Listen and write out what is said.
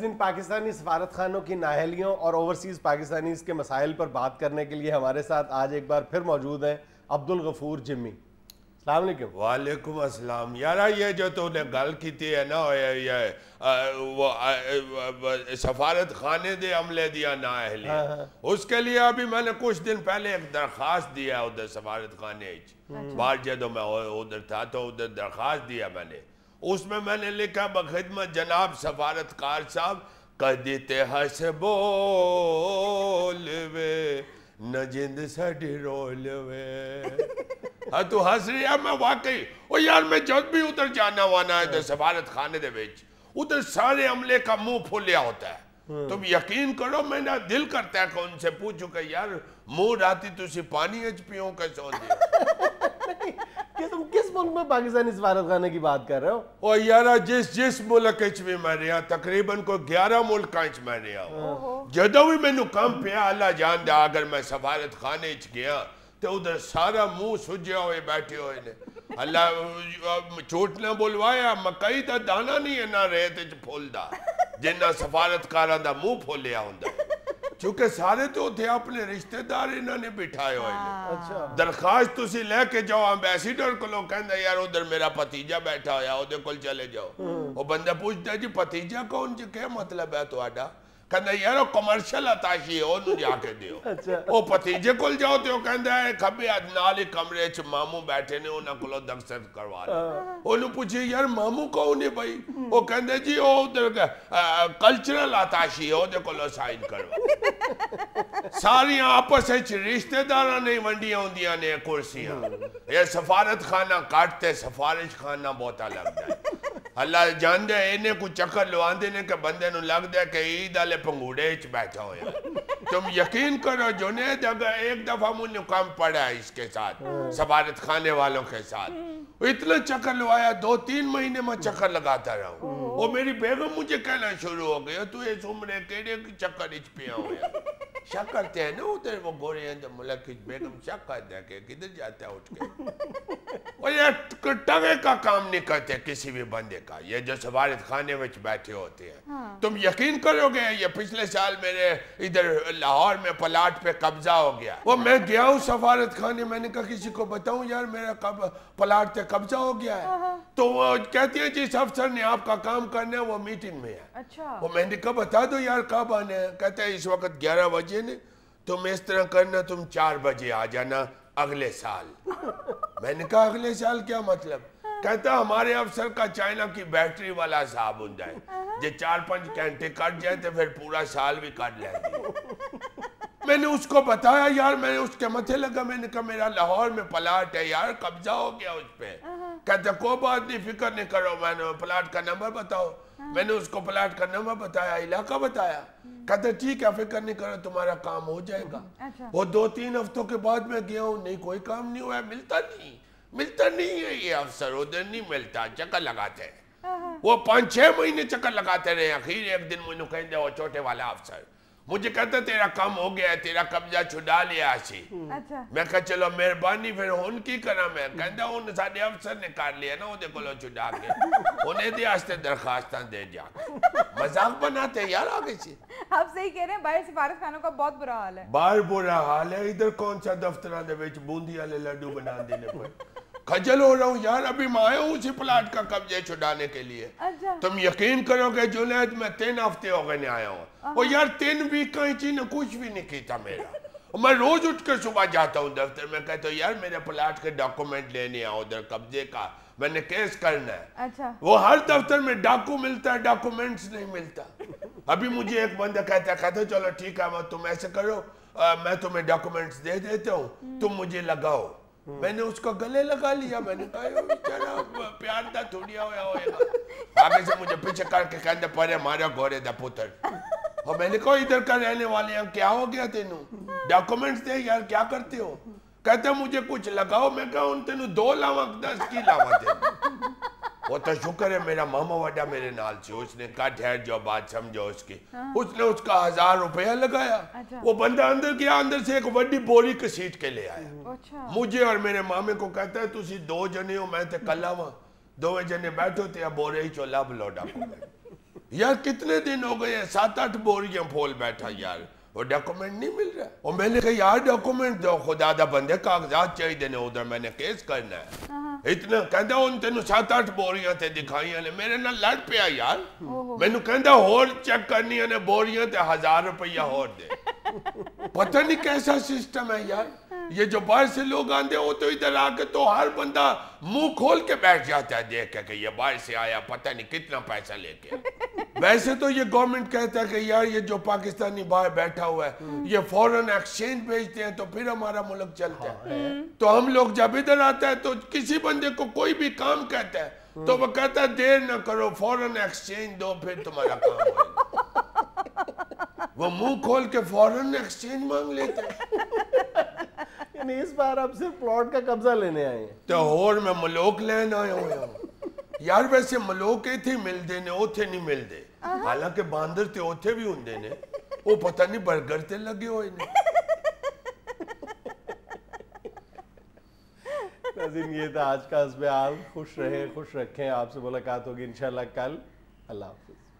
ناظرین، پاکستانی سفارت خانوں کی نااہلیوں اور اوورسیز پاکستانیز کے مسائل پر بات کرنے کے لیے ہمارے ساتھ آج ایک بار پھر موجود ہیں عبدالغفور جمی۔ السلام علیکم۔ وعلیکم السلام۔ یارا یہ جو تو نے گل کیتی ہے نا سفارت خانے دے عملے دیا نااہلی، اس کے لیے ابھی میں نے کچھ دن پہلے ایک درخواست دیا ہے ادھر سفارت خانے، بار جدو میں ادھر تھا تو ادھر درخواست دیا میں نے لکھا بخدمت جناب سفارتکار صاحب کدی تے ہس بول وے نہ جند ساڈی رول وے۔ ہاں تو ہس رہی ہے، میں واقعی یار میں جب بھی ادھر جانا وانا ہے ادھر سفارت خانے دے وچ ادھر سارے عملے کا منہ پھولیا ہوتا ہے۔ تم یقین کرو میں نے دل کرتا ہے کہ ان سے پوچھو کہ یار منہ راتی تسی پانی اچ پیوں کے سو دیا۔ کہ تم کس ملک میں پاکستانی سفارت خانے کی بات کر رہے ہو؟ اور یارا جس ملک اچ بھی میں رہا تقریباً کو 11 ملک اچ میں رہا ہوں، جدو بھی میں نو کم پیا اللہ جان دیا اگر میں سفارت خانے اچ گیا تو ادھر سارا منہ سجیا ہوئے بیٹھے ہوئے نے۔ اللہ چوٹ نہ بولوایا، مکئی دا دانا نہیں ہے نہ ریت اچ پھول دا جنہ سفارت کاران دا منہ پھولیا ہوندا ہے، چونکہ سارے تو تھے اپنے رشتہ دار انہوں نے بٹھائے ہوئے نے۔ درخواست تسی لے کے جاؤ امبیسیڈر کو لوگ کہندہ یار ادھر میرا پتیجہ بیٹھا ہویا ادھر کل چلے جاؤ۔ وہ بندہ پوچھتا ہے جی پتیجہ کون جی کیا مطلب ہے تو آڈا؟ کہندہ یار وہ کمرشل اتاشی ہے انہوں جا کے دیو۔ وہ پتیجے کل جاؤ تو کہندہ ہے کبھی ادنالی کمرے چھ ماموں بیٹھے نے انہوں کلو دکست کروا رہے۔ انہوں پوچھے یار ماموں کون ہے بھائی؟ وہ کہندہ جی وہ ادھر کلچرل اتاشی ہے ادھر کلو سائن کروا۔ ساری آپس ہے رشتہ دارہ نہیں ونڈیاں ہوندیاں نے کرسیاں۔ یہ سفارت خانہ کاٹتے سفارش خانہ بہت الگ ہے۔ اللہ جان دے انہیں کو چکر لواندے نے کہ بندے نو لگ دے کہ عید آلے پنگوڑے اچ بیٹھا ہویا۔ تم یقین کرو جنید اگر ایک دفعہ مجھے کام پڑا ہے اس کے ساتھ سفارت خانے والوں کے ساتھ، اتنا چکر لوایا 2-3 مہینے میں چکر لگاتا رہا ہوں۔ وہ میری بیگم مجھے کہنا شروع ہو گیا تو اس عمرے کیڑے چکر اچ پیا ہویا۔ شک کرتے ہیں نا ادھر وہ گورے ہیں ملک کی بیگم شک کرتے ہیں کہ کدھر جاتا ہے اٹھ کے۔ اور یہ ٹگے کا کام نہیں کرتے کسی بھی بندے کا، یہ جو سفارت خانے وچ بیٹھے ہوتے ہیں۔ تم یقین کرو گے یہ پچھلے سال میرے ادھر لاہور میں پلاٹ پہ قبضہ ہو گیا۔ وہ میں گیا ہوں سفارت خانے، میں نے کہا کسی کو بتاؤں یار میرا پلاٹ پہ قبضہ ہو گیا ہے، تو وہ کہتی ہیں جس افسر نے آپ کا کام کرنا ہے وہ میٹنگ میں ہے۔ وہ میں نے کہا بتا دو یار کب آنے ہیں؟ کہتا ہے اس وقت 11 بجے نے، تم اس طرح کرنا تم 4 بجے آ جانا اگلے سال۔ میں نے کہا اگلے سال کیا مطلب؟ کہتا ہمارے افسر کا چائنا کی بیٹری والا صاحب ہوں جائے جو 4-5 گھنٹے کٹ جائے تو پھر پورا سال بھی کٹ لیں گے۔ میں نے اس کو بتایا یار، میں نے اس کے متھے لگا، میں نے کہا میرا لاہور میں پلاٹ ہے یار قبضہ ہو گیا اس پہ۔ کہتا کوئی بات نہیں فکر نہیں کرو، میں نے پلاٹ کا نمبر بتاؤ۔ میں نے اس کو پلاٹ کا نمبر بتایا، علاقہ بتایا۔ کہتا ٹھیک ہے فکر نہیں کرو تمہارا کام ہو جائے گا۔ وہ 2-3 ہفتوں کے بعد میں گیا ہوں، نہیں کوئی کام نہیں ہوا ہے، ملتا نہیں ہے یہ افسر ادھر نہیں ملتا، چکر لگاتے ہیں۔ وہ 5-6 مہینے چکر لگاتے رہے، آخر ایک دن مجھے کہیں وہ چھوٹے والا افسر مجھے کہتا تیرا کام ہو گیا ہے، تیرا قبضہ چھڑا لیا اسی۔ میں کہا چلو مہربانی پھر ہون کی کرا میں کہتا ہوں ساڑھے افسر نے کار لیا نا وہ کلو چھڑا کے انہیں دے آستے درخواستاں دے جا مذاق بناتے یار آگے سے۔ آپ صحیح کہہ رہے ہیں، باہر سفارت خانوں کا بہت برا حال ہے۔ باہر برا حال ہے، ادھر کون سا دفتران دے ویچ بوندی والے لڈو بنا دینے پر کھجل ہو رہا ہوں یار۔ ابھی میں آیا ہوں اسی پلاٹ کا قبضے چھڑانے کے لیے۔ تم یقین کرو کہ جنید میں 3 ہفتے ہو گئے آیا ہوں، اور یار 3 ویک کا چیز نے کچھ بھی نہیں کیتا میرا۔ میں روز اٹھ کر صبح جاتا ہوں دفتر میں، کہتا ہوں یار میرے پلاٹ کے ڈاکومنٹ لینے آؤ ادھر قبضے کا، میں نے کیس کرنا ہے۔ وہ ہر دفتر میں ڈاکو ملتا ہے، ڈاکومنٹس نہیں ملتا۔ ابھی مجھے ایک بندہ کہتا ہے چلو ٹھیک ہے تم ایسے کرو میں تمہیں ڈاکومنٹس دے دیتا ہوں تم مجھے لگاؤ۔ میں نے اس کو گلے لگا لیا، میں نے کہا بیچارہ پیار دا تھوڑیا ہویا ہوئے گا۔ آگے سے مجھے پیچھے کر کے کہتے پرے مارا گورے دا پتر۔ اور میں نے کہا ادھر کا رہنے والے ہیں کیا ہو گیا تینوں؟ ڈاکومنٹس دے یار کیا کرتے ہو؟ کہتے مجھے کچھ لگاؤ۔ میں کہا ان تینوں 2 لاواں 10 کی لاواں دے۔ وہ تو شکر ہے میرا ماما وڈا میرے نال سے، اس نے کہا ٹھہر جاؤ بات سمجھو اس کی۔ اس نے اس کا 1000 روپیہ لگایا۔ وہ بندہ اندر گیا، اندر سے ایک وڈی بوری کسیٹ کے لے آیا۔ مجھے اور میرے مامے کو کہتا ہے تسی 2 جنے ہو میں تے کلا ہوا، 2 جنے بیٹھو تے بورے ہی چو لب لو ڈاکومنٹ۔ یار کتنے دن ہو گئے ہیں 7-8 بوریاں پھول بیٹھا یار وہ ڈاکومنٹ نہیں مل رہا اور میں نے کہا یار ڈاکومنٹ دو خدا دا بندے کاغذات چاہیے دینے ادھر میں نے کیس کرنا ہے اتنا کہندا ان تینوں 7-8 بوریاں تے دکھائیاں نے میرے نال لڑ پیا یار مینوں کہندا ہور چیک کرنی نے بوریاں تے 1000 روپیہ ہور دے پتہ نہیں کیسا سسٹم ہے یار یہ جو باہر سے لوگ آندے ہو تو ادھر آ کے تو ہر بندہ منہ کھول کے بیٹھ جاتا ہے دیکھ کے کہ یہ باہر سے آیا پتہ نہیں کتنا پیسہ لے کے ویسے تو یہ گورنمنٹ کہتا ہے کہ یار یہ جو پاکستانی باہر بیٹھا ہوا ہے یہ فورن ایکسچینج بھیجتے ہیں تو پھر ہمارا ملک چلتا ہے تو ہم لوگ جب ادھر آتا ہے تو کسی بندے کو کوئی بھی کام کہتا ہے تو وہ کہتا ہے دیر نہ کرو فورن ایکسچینج دو پھر تمہارا کام ہوگا وہ منہ کھول کے فورن ایکسچینج مانگ لیتے ہیں یعنی اس بار اب صرف پلاٹ کا قبضہ لینے آئے ہیں تو اور میں ملوک لین آیا ہوں یار ویسے ملوک تھی مل دینے اوتھے نہیں مل دے حالانکہ باندر تے اوتھے بھی ہوں دینے وہ پتہ نہیں برگر تے لگے ہوئے نے ناظرین یہ تھا آج کا حسب حال خوش رہے خوش رکھیں آپ سے ملاقات ہوگی انشاءاللہ کل اللہ حافظ